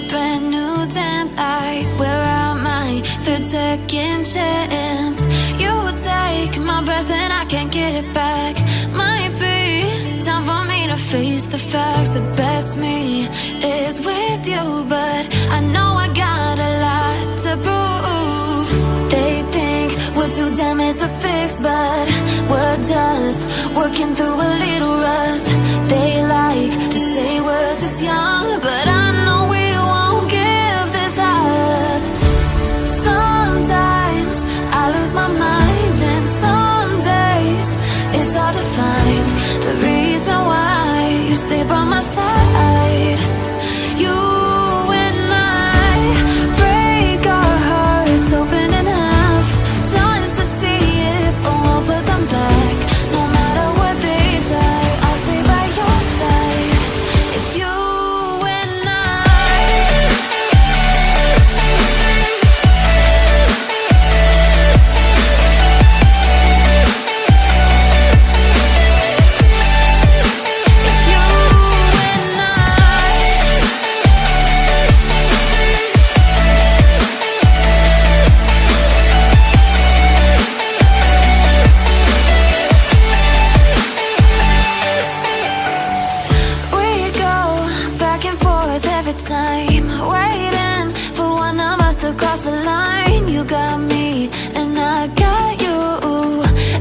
brand new dance. I wear out my third second chance. You take my breath and I can't get it back. Might be time for me to face the facts. The best me is with you, but I know I got a lot to prove. They think we're too damaged to fix, but we're just working through a little rust. They like to say we're just young, but I know we won't give this up. Sometimes I lose my mind, and some days it's hard to find the reason why you stay by my side. You and I break our hearts open in half, just to see if we'll put them back. No matter what they try, I'll stay by your side. It's you and I. It's you and I. We go back and forth every time, waiting for one of us to cross the line. You got me and I got you,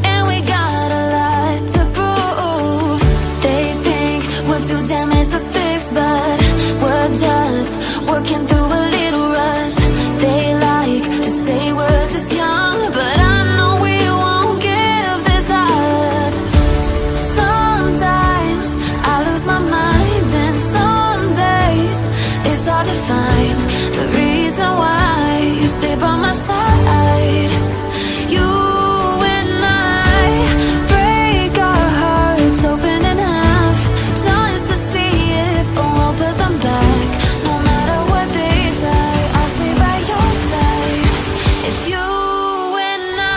and we got a lot to prove. They think we're too damaged to fix, but we're just working through a little rust. They like to say we're just young, but I know we won't give this up. Sometimes I lose my mind, and some days it's hard to find the reason why you stay by my side. You and I break our hearts open in half, just to see if we'll put them back. No matter what they try, I'll stay by your side. It's you and I.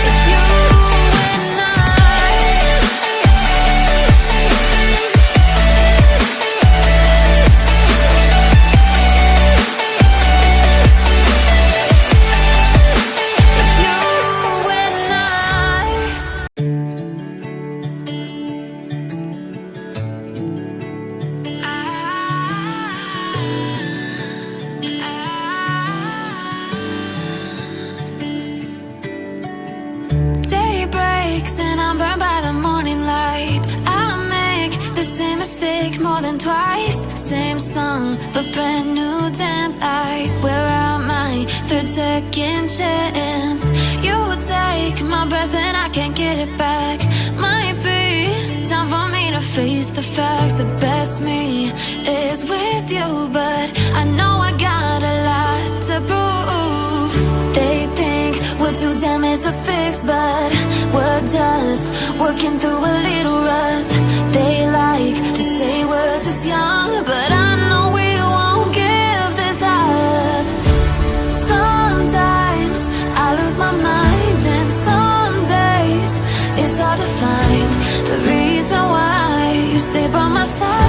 It's you and I. It's you and Day breaks and I'm burned by the morning light. I make the same mistake more than twice. Same song, but brand new dance. I wear out my third second chance. You take my breath and I can't get it back. Might be time for me to face the facts. The best me is with you, but I know I got a lot to prove. They think we're too damaged to fix, but we're just working through a little rust. They like to say we're just young, but I know we won't give this up. Sometimes I lose my mind, and some days it's hard to find the reason why you stay by my side.